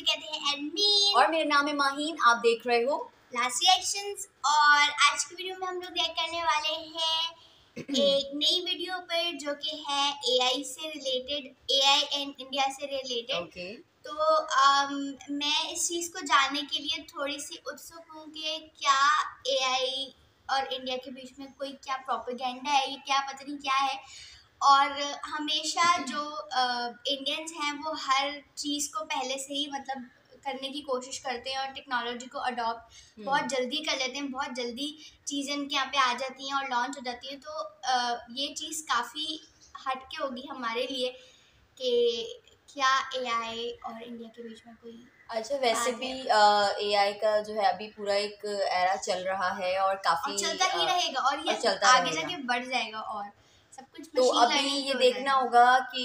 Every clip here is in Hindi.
कहते हैं एडमिन और मेरा नाम है माहीन। आप देख रहे हो लास्ट रिएक्शंस। और आज की वीडियो में हम लोग रिएक्ट करने वाले हैं एक नई वीडियो पर जो कि है एआई से रिलेटेड, एआई एंड इंडिया से रिलेटेड। ओके। तो मैं इस चीज़ को जानने के लिए थोड़ी सी उत्सुक हूँ कि क्या एआई और इंडिया के बीच में कोई क्या प्रोपेगेंडा है, ये क्या पता नहीं क्या है। और हमेशा जो इंडियंस हैं वो हर चीज़ को पहले से ही मतलब करने की कोशिश करते हैं और टेक्नोलॉजी को अडॉप्ट बहुत जल्दी कर लेते हैं, बहुत जल्दी चीज़ें इनके यहाँ पे आ जाती हैं और लॉन्च हो जाती है। तो ये चीज़ काफ़ी हटके होगी हमारे लिए कि क्या एआई और इंडिया के बीच में कोई अच्छा, वैसे भी एआई का जो है अभी पूरा एक एरा चल रहा है और काफी और चलता ही रहेगा और ये चलता आगे रहेगा। जाके बढ़ जाएगा और सब कुछ तो मशीन अभी लर्निंग ये पे हो देखना जाएगा। होगा कि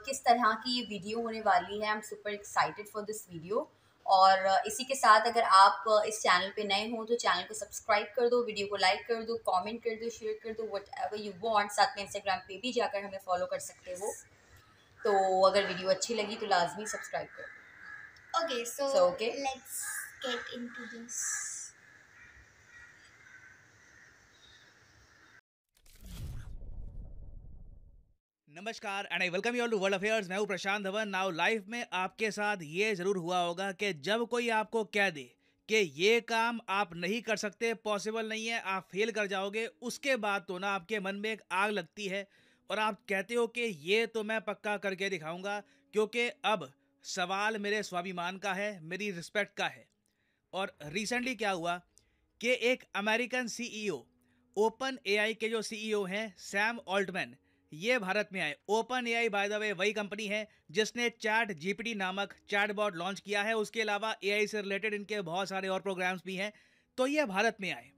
किस तरह की ये वीडियो होने वाली है। I am super excited for this video. और इसी के साथ अगर आप इस चैनल पे नए हो तो चैनल को सब्सक्राइब कर दो, वीडियो को लाइक कर दो, कमेंट कर दो, शेयर कर दो, व्हाटएवर यू वांट। साथ में इंस्टाग्राम पे भी जाकर हमें फॉलो कर सकते हो। तो अगर वीडियो अच्छी लगी तो लाजमी सब्सक्राइब कर दो। Okay, so Okay. let's get into this. नमस्कार and I welcome you all to world affairs. मैं हूं प्रशांत धवन। नाउ लाइफ में आपके साथ ये जरूर हुआ होगा कि जब कोई आपको कह दे कि ये काम आप नहीं कर सकते, पॉसिबल नहीं है, आप फेल कर जाओगे, उसके बाद तो ना आपके मन में एक आग लगती है और आप कहते हो कि ये तो मैं पक्का करके दिखाऊंगा, क्योंकि अब सवाल मेरे स्वाभिमान का है, मेरी रिस्पेक्ट का है। और रिसेंटली क्या हुआ कि एक अमेरिकन सीईओ, ओपन एआई के जो सीईओ हैं सैम ऑल्टमैन, ये भारत में आए। Open AI by the way वही कंपनी है जिसने चैट जीपीटी नामक चैटबॉट लॉन्च किया है। उसके अलावा एआई से रिलेटेड इनके बहुत सारे और प्रोग्राम्स भी हैं। तो ये भारत में आए।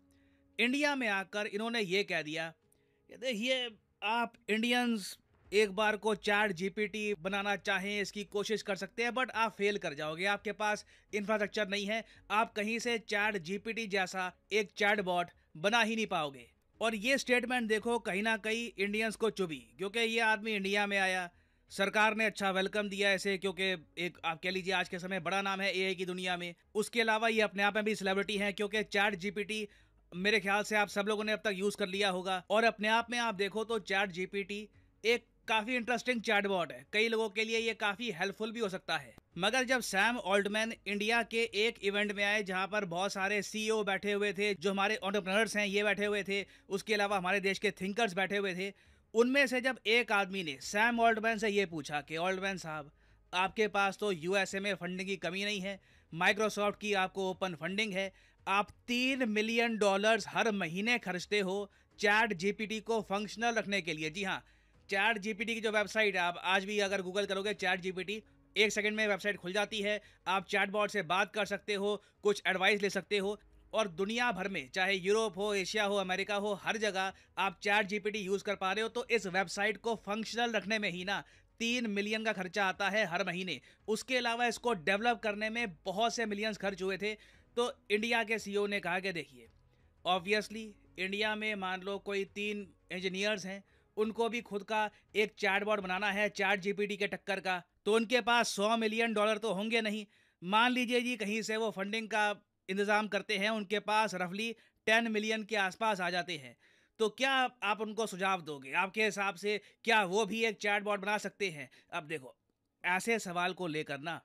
इंडिया में आकर इन्होंने ये कह दिया कि देखिए, आप इंडियंस एक बार को चैट जीपीटी बनाना चाहें इसकी कोशिश कर सकते हैं, बट आप फेल कर जाओगे, आपके पास इंफ्रास्ट्रक्चर नहीं है, आप कहीं से चैट जीपीटी जैसा एक चैटबॉट बना ही नहीं पाओगे। और ये स्टेटमेंट देखो कहीं ना कहीं इंडियंस को चुभी, क्योंकि ये आदमी इंडिया में आया, सरकार ने अच्छा वेलकम दिया ऐसे, क्योंकि एक आप कह लीजिए आज के समय बड़ा नाम है एआई की दुनिया में। उसके अलावा ये अपने आप में भी सेलिब्रिटी हैं, क्योंकि चैट जीपीटी मेरे ख्याल से आप सब लोगों ने अब तक यूज कर लिया होगा। और अपने आप में आप देखो तो चैट जीपीटी एक काफी इंटरेस्टिंग चैटबॉट है, कई लोगों के लिए ये काफी हेल्पफुल भी हो सकता है। मगर जब सैम ऑल्टमैन इंडिया के एक इवेंट में आए जहां पर बहुत सारे सीईओ बैठे हुए थे, जो हमारे एंटरप्रेन्योर्स हैं ये बैठे हुए थे, उसके अलावा हमारे देश के थिंकर्स बैठे हुए थे, उनमें से जब एक आदमी ने सैम ऑल्टमैन से ये पूछा कि ऑल्टमैन साहब, आपके पास तो यूएसए में फंडिंग की कमी नहीं है, माइक्रोसॉफ्ट की आपको ओपन फंडिंग है, आप $3 मिलियन हर महीने खर्चते हो चैट जीपीटी को फंक्शनल रखने के लिए। जी हाँ, चैट जीपीटी की जो वेबसाइट है, आप आज भी अगर गूगल करोगे चैट जीपीटी, एक सेकंड में वेबसाइट खुल जाती है, आप चैटबॉट से बात कर सकते हो, कुछ एडवाइस ले सकते हो। और दुनिया भर में, चाहे यूरोप हो, एशिया हो, अमेरिका हो, हर जगह आप चैट जीपीटी यूज कर पा रहे हो। तो इस वेबसाइट को फंक्शनल रखने में ही ना 3 मिलियन का खर्चा आता है हर महीने। उसके अलावा इसको डेवलप करने में बहुत से मिलियंस खर्च हुए थे। तो इंडिया के सीईओ ने कहा कि देखिए, ऑब्वियसली इंडिया में मान लो कोई 3 इंजीनियर्स हैं, उनको भी खुद का एक चैटबॉट बनाना है चैट जीपीटी के टक्कर का, तो उनके पास $100 मिलियन तो होंगे नहीं। मान लीजिए जी कहीं से वो फंडिंग का इंतजाम करते हैं, उनके पास रफली 10 मिलियन के आसपास आ जाते हैं। तो क्या आप उनको सुझाव दोगे? आपके हिसाब से क्या वो भी एक चैटबॉट बना सकते हैं? अब देखो, ऐसे सवाल को लेकर ना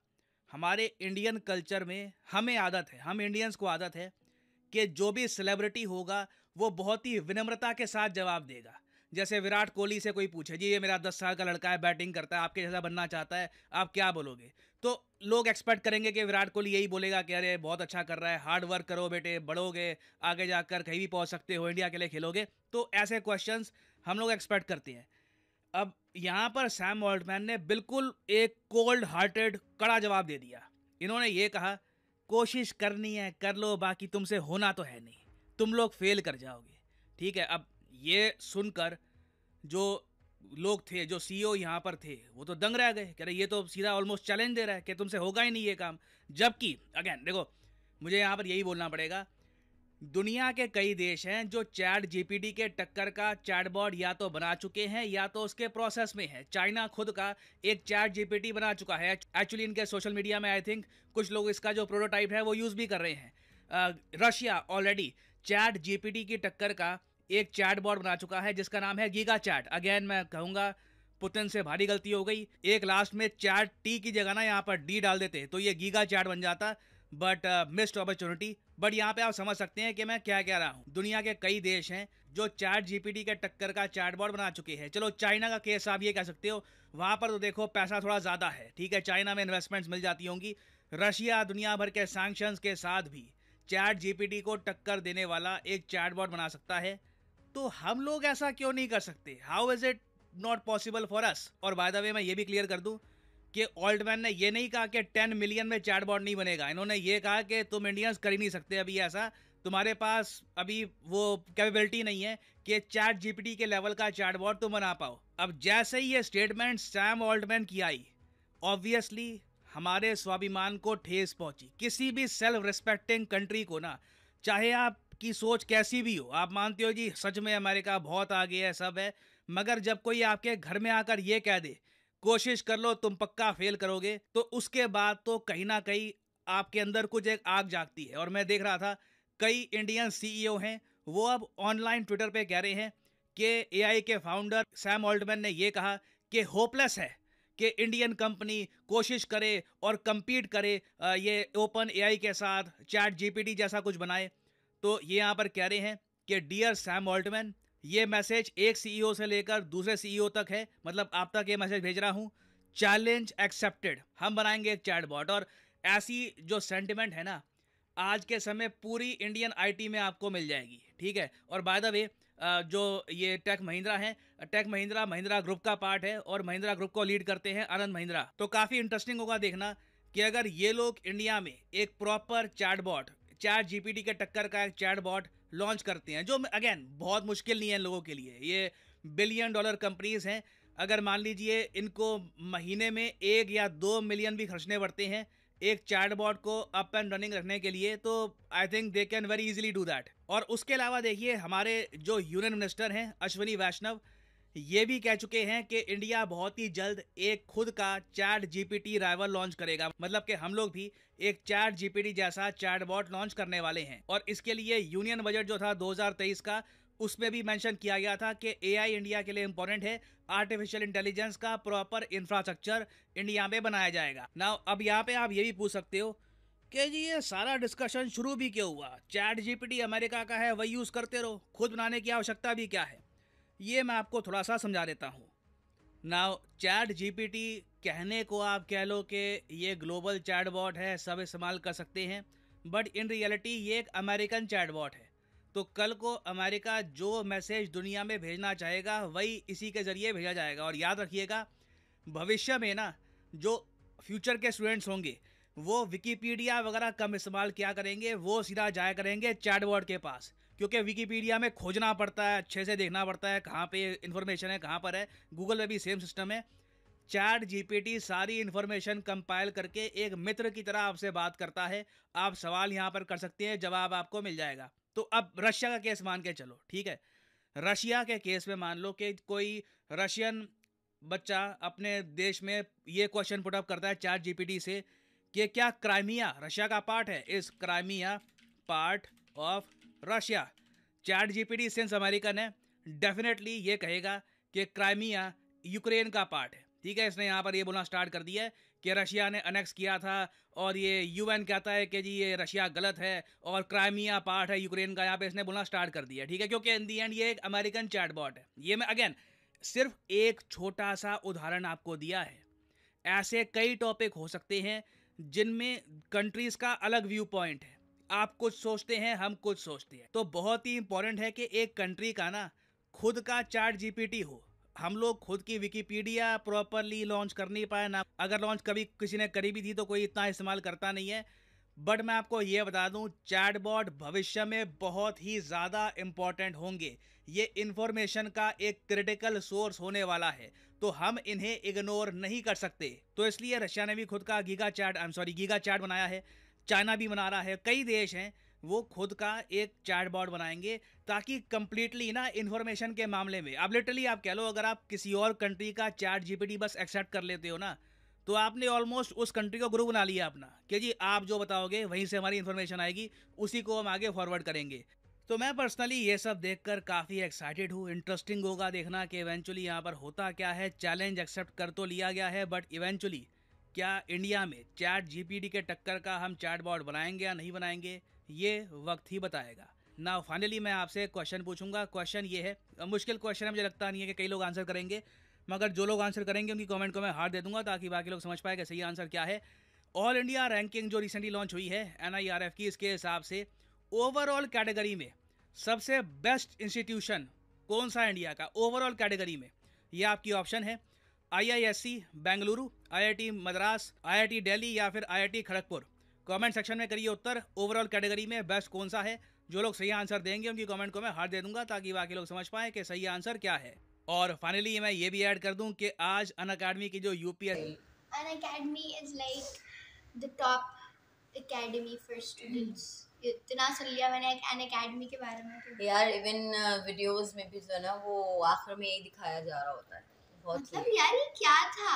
हमारे इंडियन कल्चर में हमें आदत है, हम इंडियंस को आदत है कि जो भी सेलिब्रिटी होगा वो बहुत ही विनम्रता के साथ जवाब देगा। जैसे विराट कोहली से कोई पूछे, जी ये मेरा 10 साल का लड़का है, बैटिंग करता है, आपके जैसा बनना चाहता है, आप क्या बोलोगे? तो लोग एक्सपेक्ट करेंगे कि विराट कोहली यही बोलेगा कि अरे बहुत अच्छा कर रहा है, हार्ड वर्क करो बेटे, बढ़ोगे, आगे जाकर कहीं भी पहुंच सकते हो, इंडिया के लिए खेलोगे। तो ऐसे क्वेश्चंस हम लोग एक्सपेक्ट करते हैं। अब यहाँ पर सैम ऑल्टमैन ने बिल्कुल एक कोल्ड हार्टेड कड़ा जवाब दे दिया। इन्होंने ये कहा, कोशिश करनी है कर लो, बाकी तुमसे होना तो है नहीं, तुम लोग फेल कर जाओगे। ठीक है, अब ये सुनकर जो लोग थे, जो सीईओ यहाँ पर थे, वो तो दंग रह गए, कह रहे ये तो सीधा ऑलमोस्ट चैलेंज दे रहा है कि तुमसे होगा ही नहीं ये काम। जबकि अगेन देखो, मुझे यहाँ पर यही बोलना पड़ेगा, दुनिया के कई देश हैं जो चैट जीपीटी के टक्कर का चैटबॉट या तो बना चुके हैं या तो उसके प्रोसेस में है। चाइना खुद का एक चैट जीपीटी बना चुका है। एक्चुअली इनके सोशल मीडिया में आई थिंक कुछ लोग इसका जो प्रोटोटाइप है वो यूज़ भी कर रहे हैं। रशिया ऑलरेडी चैट जीपीटी की टक्कर का एक चैटबॉट बना चुका है जिसका नाम है गीगा चैट। अगेन मैं कहूँगा पुतिन से भारी गलती हो गई, एक लास्ट में चैट टी की जगह ना यहाँ पर डी डाल देते तो ये गीगा चैट बन जाता, बट मिस्ड अपॉर्चुनिटी। बट यहाँ पे आप समझ सकते हैं कि मैं क्या कह रहा हूँ। दुनिया के कई देश हैं जो चैट जीपीटी के टक्कर का चैटबॉट बना चुके हैं। चलो चाइना का केस आप ये कह सकते हो, वहां पर तो देखो पैसा थोड़ा ज्यादा है, ठीक है, चाइना में इन्वेस्टमेंट्स मिल जाती होंगी। रशिया दुनिया भर के सैंक्शंस के साथ भी चैट जीपीटी को टक्कर देने वाला एक चैटबॉट बना सकता है, तो हम लोग ऐसा क्यों नहीं कर सकते? How is it not possible for us? और बाय द वे मैं ये भी क्लियर कर दूं कि ऑल्टमैन ने ये नहीं कहा कि 10 मिलियन में चैटबॉट नहीं बनेगा। इन्होंने ये कहा कि तुम इंडियंस कर ही नहीं सकते अभी ऐसा, तुम्हारे पास अभी वो कैपेबिलिटी नहीं है कि चैट जीपीटी के लेवल का चैटबॉट तुम बना पाओ। अब जैसे ही ये स्टेटमेंट सैम ऑल्टमैन की आई, ऑब्वियसली हमारे स्वाभिमान को ठेस पहुंची। किसी भी सेल्फ रिस्पेक्टिंग कंट्री को ना, चाहे आपकी सोच कैसी भी हो, आप मानते हो जी सच में अमेरिका बहुत आगे है, सब है, मगर जब कोई आपके घर में आकर ये कह दे कोशिश कर लो तुम पक्का फेल करोगे, तो उसके बाद तो कहीं ना कहीं आपके अंदर कुछ एक आग जागती है। और मैं देख रहा था कई इंडियन सीईओ हैं वो अब ऑनलाइन ट्विटर पे कह रहे हैं कि एआई के फाउंडर सैम ऑल्टमैन ने ये कहा कि होपलेस है कि इंडियन कंपनी कोशिश करे और compete करे ये ओपन एआई के साथ चैट जीपीटी जैसा कुछ बनाए। तो ये यहाँ पर कह रहे हैं कि डियर सैम ऑल्टमैन, ये मैसेज एक सीईओ से लेकर दूसरे सीईओ तक है, मतलब आप तक ये मैसेज भेज रहा हूँ, चैलेंज एक्सेप्टेड, हम बनाएंगे एक चैटबॉट। और ऐसी जो सेंटिमेंट है ना आज के समय पूरी इंडियन आईटी में आपको मिल जाएगी, ठीक है। और बाय द वे जो ये टेक महिंद्रा है, टेक महिंद्रा महिंद्रा ग्रुप का पार्ट है और महिंद्रा ग्रुप को लीड करते हैं आनंद महिंद्रा। तो काफ़ी इंटरेस्टिंग होगा देखना कि अगर ये लोग इंडिया में एक प्रॉपर चैटबॉट, चैट जीपीटी के टक्कर का एक चैटबॉट लॉन्च करते हैं, जो अगेन बहुत मुश्किल नहीं है इन लोगों के लिए, ये बिलियन डॉलर कंपनीज हैं। अगर मान लीजिए इनको महीने में 1 या 2 मिलियन भी खर्चने पड़ते हैं एक चैटबॉट को अप एंड रनिंग रखने के लिए, तो I think they can very easily do that. और उसके अलावा देखिए हमारे जो यूनियन मिनिस्टर हैं अश्विनी वैष्णव, ये भी कह चुके हैं कि इंडिया बहुत ही जल्द एक खुद का चैट जीपीटी राइवल लॉन्च करेगा, मतलब कि हम लोग भी एक चैट जीपीटी जैसा चैटबॉट लॉन्च करने वाले हैं। और इसके लिए यूनियन बजट जो था 2023 का, उसमें भी मेंशन किया गया था कि एआई इंडिया के लिए इंपॉर्टेंट है, आर्टिफिशियल इंटेलिजेंस का प्रॉपर इंफ्रास्ट्रक्चर इंडिया में बनाया जाएगा। नाउ अब यहाँ पे आप ये भी पूछ सकते हो कि जी ये सारा डिस्कशन शुरू भी क्यों हुआ, चैट जीपीटी अमेरिका का है वही यूज़ करते रहो, खुद बनाने की आवश्यकता भी क्या है। ये मैं आपको थोड़ा सा समझा देता हूँ। नाउ चैट जीपीटी कहने को आप कह लो कि ये ग्लोबल चैटबॉट है, सब इस्तेमाल कर सकते हैं, बट इन रियलिटी ये एक अमेरिकन चैटबॉट है। तो कल को अमेरिका जो मैसेज दुनिया में भेजना चाहेगा वही इसी के ज़रिए भेजा जाएगा। और याद रखिएगा भविष्य में ना जो फ्यूचर के स्टूडेंट्स होंगे वो विकीपीडिया वगैरह कम इस्तेमाल किया करेंगे, वो सीधा जाया करेंगे चैटबॉट के पास, क्योंकि विकीपीडिया में खोजना पड़ता है, अच्छे से देखना पड़ता है कहाँ पे इन्फॉर्मेशन है कहाँ पर है। गूगल में भी सेम सिस्टम है। चैट जीपीटी सारी इन्फॉर्मेशन कंपाइल करके एक मित्र की तरह आपसे बात करता है। आप सवाल यहाँ पर कर सकते हैं, जवाब आपको मिल जाएगा। तो अब रशिया का केस मान के चलो, ठीक है। रशिया के केस में मान लो कि कोई रशियन बच्चा अपने देश में ये क्वेश्चन पुट अप करता है चैट जीपीटी से कि क्या क्राइमिया रशिया का पार्ट है, is Crimea part of Russia. Chat GPT since American है डेफिनेटली ये कहेगा कि क्राइमिया यूक्रेन का पार्ट है, ठीक है। इसने यहाँ पर ये बोलना स्टार्ट कर दिया है कि रशिया ने अनेक्स किया था और ये यूएन कहता है कि जी ये रशिया गलत है और क्राइमिया पार्ट है यूक्रेन का। यहाँ पे इसने बोलना स्टार्ट कर दिया, ठीक है, क्योंकि इन दी एंड ये एक अमेरिकन चैटबॉट है। ये मैं अगेन सिर्फ एक छोटा सा उदाहरण आपको दिया है। ऐसे कई टॉपिक हो सकते हैं जिनमें कंट्रीज का अलग व्यू पॉइंट है, आप कुछ सोचते हैं हम कुछ सोचते हैं। तो बहुत ही इंपॉर्टेंट है कि एक कंट्री का ना खुद का चैट जीपीटी हो। हम लोग खुद की विकीपीडिया प्रॉपरली लॉन्च कर नहीं पाए ना, अगर लॉन्च कभी किसी ने करी भी थी तो कोई इतना इस्तेमाल करता नहीं है। बट मैं आपको ये बता दूं चैटबॉट भविष्य में बहुत ही ज़्यादा इंपॉर्टेंट होंगे। ये इंफॉर्मेशन का एक क्रिटिकल सोर्स होने वाला है, तो हम इन्हें इग्नोर नहीं कर सकते। तो इसलिए रशिया ने भी खुद का गीगा चैट बनाया है, चाइना भी बना रहा है, कई देश हैं वो खुद का एक चैटबॉट बनाएंगे, ताकि कंप्लीटली ना इन्फॉर्मेशन के मामले में, अब लिटरली आप कह लो अगर आप किसी और कंट्री का चैट जीपीटी बस एक्सेप्ट कर लेते हो ना, तो आपने ऑलमोस्ट उस कंट्री को ग्रुप बना लिया अपना, कि जी आप जो बताओगे वहीं से हमारी इन्फॉर्मेशन आएगी, उसी को हम आगे फॉरवर्ड करेंगे। तो मैं पर्सनली ये सब देखकर काफ़ी एक्साइटेड हूँ। इंटरेस्टिंग होगा देखना कि इवेंचुअली यहाँ पर होता क्या है। चैलेंज एक्सेप्ट कर तो लिया गया है, बट इवेंचुअली क्या इंडिया में चैट जीपीटी के टक्कर का हम चैटबॉट बनाएंगे या नहीं बनाएंगे, ये वक्त ही बताएगा ना। फाइनली मैं आपसे क्वेश्चन पूछूंगा। क्वेश्चन ये है, मुश्किल क्वेश्चन है, मुझे लगता नहीं है कि कई लोग आंसर करेंगे, मगर जो लोग आंसर करेंगे उनकी कमेंट को मैं हार दे दूंगा, ताकि बाकी लोग समझ पाए कि सही आंसर क्या है। ऑल इंडिया रैंकिंग जो रिसेंटली लॉन्च हुई है NIRF की, इसके हिसाब से ओवरऑल कैटेगरी में सबसे बेस्ट इंस्टीट्यूशन कौन सा इंडिया का ओवरऑल कैटेगरी में, ये आपकी ऑप्शन है IISc Bengaluru, IIT Madras, IIT Delhi या फिर IIT खड़गपुर। कमेंट सेक्शन में करिए उत्तर, ओवरऑल कैटेगरी में बेस्ट कौन सा है। जो लोग सही आंसर देंगे उनकी कमेंट को मैं हार्ट दे दूंगा, ताकि बाकी लोग समझ पाए कि सही आंसर क्या है। और फाइनली मैं ये भी ऐड कर दूं कि आज अनअकैडमी की जो UPSC, Unacademy is like the top academy for students. इतना सुन लिया मैंने Unacademy के बारे में तो। यार इवन वीडियोस में भी जो है ना वो आखिर में यही दिखाया जा रहा होता है। बहुत मतलब यार ये क्या था,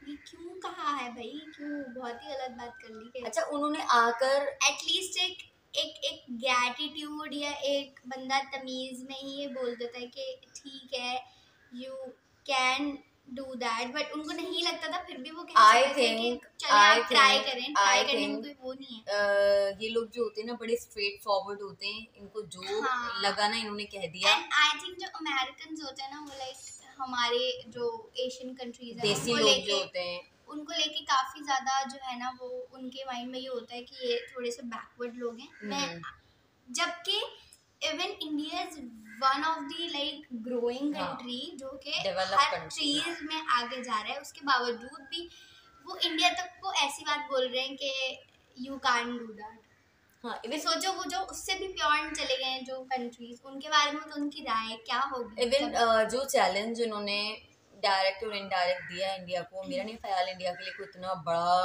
ये क्यों कहा है भाई, क्यों, बहुत ही गलत बात कर ली है। अच्छा उन्होंने आकर एटलीस्ट एक एक एक ग्रैटिट्यूड या एक बंदा तमीज में ही ये बोल देता है कि ठीक है you can do that, but उनको नहीं लगता था, फिर भी वो I think ट्राई करें, ट्राई करने में कोई वो नहीं है। ये लोग जो होते हैं ना बड़े स्ट्रेट फॉरवर्ड होते हैं, इनको जो हाँ। लगा ना इन्होंने कह दिया। एंड आई थिंक जो अमेरिकन होते हैं ना वो लाइक हमारे जो एशियन कंट्रीज हैं देसी उनको लोग लेके जो होते हैं उनको लेके काफी ज्यादा जो है ना वो उनके माइंड में ये होता है कि ये थोड़े से बैकवर्ड लोग हैं। मैं जबकि even India is one of the like growing country जो कि Developed हर country, चीज में आगे जा रहा है, उसके बावजूद भी वो इंडिया तक को ऐसी बात बोल रहे हैं कि यू कांट डू दैट। हाँ इवन सोचो वो जो उससे भी प्योर चले गए हैं जो कंट्रीज, उनके बारे में तो उनकी राय क्या होगी। इवन जो चैलेंज उन्होंने डायरेक्ट और इनडायरेक्ट दिया इंडिया को, मेरा नहीं ख्याल इंडिया के लिए कोई इतना बड़ा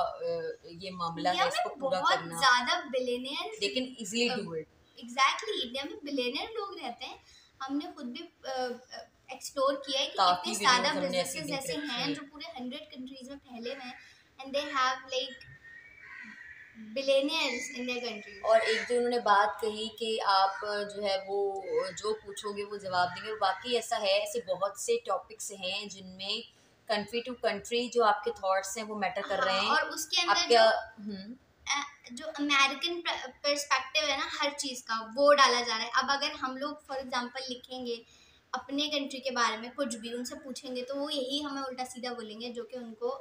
ये मामला है इसको पूरा करना, बहुत ज्यादा बिलियनियर, लेकिन easily do it. Exactly India में बिलियनियर लोग रहते हैं। हमने खुद भी एक्सप्लोर किया है कि काफी इतने ज्यादा videos हमने ऐसी बिजनेसेस देख ऐसे रखी हैं हैं। जो पूरे 100 कंट्रीज में फैले हुए हैं and they have like billionaires in their country. और एक जो उन्होंने बात कही कि आप जो है वो जो पूछोगे वो जवाब देंगे, और बाकी ऐसा है, ऐसे बहुत से टॉपिक्स हैं जिनमें कंट्री टू कंट्री जो आपके थॉट्स हैं वो मैटर कर रहे हैं। और उसके अंदर आपका जो अमेरिकन पर्सपेक्टिव है ना हर चीज़ का, वो डाला जा रहा है। अब अगर हम लोग फॉर एग्जांपल लिखेंगे अपने कंट्री के बारे में कुछ भी उनसे पूछेंगे तो वो यही हमें उल्टा सीधा बोलेंगे, जो कि उनको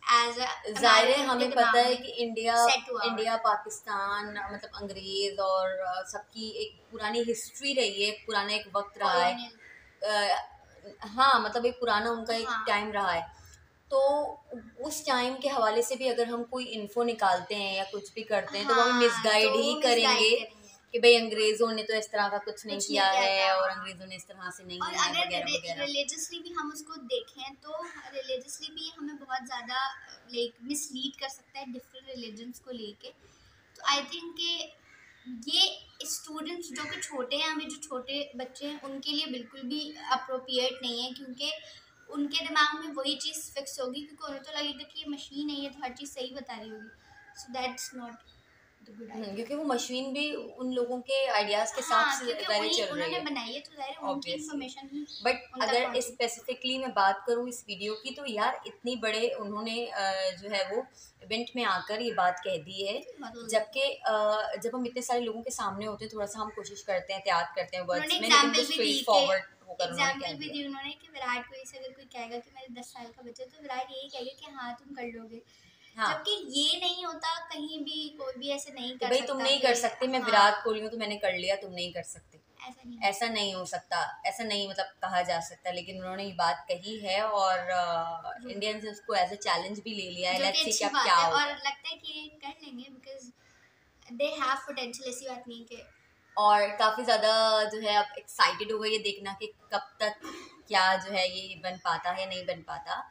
एज जाहिर है हमें पता है कि set इंडिया पाकिस्तान मतलब अंग्रेज और सबकी एक पुरानी हिस्ट्री रही है, एक पुराना एक वक्त रहा है। हाँ मतलब एक पुराना उनका एक टाइम रहा है, तो उस टाइम के हवाले से भी अगर हम कोई इन्फो निकालते हैं या कुछ भी करते हैं तो वो हमें मिसगाइड ही करेंगे कि भाई अंग्रेजों ने तो इस तरह का कुछ नहीं किया है और अंग्रेजों ने इस तरह से नहीं है वगैरह वगैरह। रिलीजियसली भी हम उसको देखें तो रिलीजियसली भी हमें बहुत ज़्यादा लाइक मिसलीड कर सकता है डिफरेंट रिलीजन्स को लेके। तो आई थिंक कि ये स्टूडेंट्स जो कि छोटे हैं, अभी जो छोटे बच्चे हैं उनके लिए बिल्कुल भी अप्रोप्रिएट नहीं है, क्योंकि उनके दिमाग में वही चीज़ फिक्स होगी, क्योंकि उन्हें तो लगेगा कि ये मशीन है, ये तो हर चीज़ सही बता रही होगी। So that's not the good idea, क्योंकि वो मशीन भी उन लोगों के आइडियाज के साथ चल रही है, उन्होंने बनाई है तो जाहिर है उनकी इंफॉर्मेशन ही। बट अगर स्पेसिफिकली मैं बात करूँ इस वीडियो की, तो यार इतनी बड़े उन्होंने जो है वो इवेंट में आकर ये बात कह दी है, जबकि जब हम इतने सारे लोगों के सामने होते हैं थोड़ा सा हम कोशिश करते हैं, एहतियात करते हैं वर्ड्स में, लेकिन वो स्ट्रेट फॉरवर्ड होकर एग्जाम्पल भी दी उन्होंने कि विराट कोहली से अगर कोई कहेगा कि मेरे 10 साल का बच्चा, तो विराट यही कहेगा कि हाँ तुम कर लोगे। हाँ। जबकि ये नहीं होता कहीं भी, कोई भी ऐसे नहीं कर भाई सकता। तुम नहीं कर सकते, मैं विराट कोहली हूँ तो मैंने कर लिया, तुम नहीं कर सकते, ऐसा नहीं हो सकता, ऐसा नहीं मतलब कहा जा सकता। लेकिन उन्होंने ये बात कही है और इंडियंस ने उसको एज अ चैलेंज भी ले लिया है। लेट्स सी क्या होगा, और लगता है कि कर लेंगे बिकॉज दे हैव पोटेंशियल, ऐसी बात नहीं कि। और काफ़ी ज़्यादा जो है अब एक्साइटेड हो गई ये देखना कि कब तक क्या जो है ये बन पाता है नहीं बन पाता।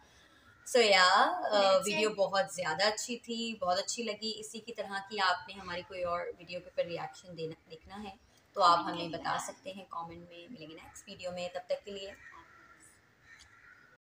सो या That's वीडियो it. बहुत ज़्यादा अच्छी थी, बहुत अच्छी लगी। इसी की तरह की आपने हमारी कोई और वीडियो के ऊपर रिएक्शन देखना है तो आप Comment हमें बता करिएगा। सकते हैं कमेंट में। मिलेंगे नेक्स्ट वीडियो में, तब तक के लिए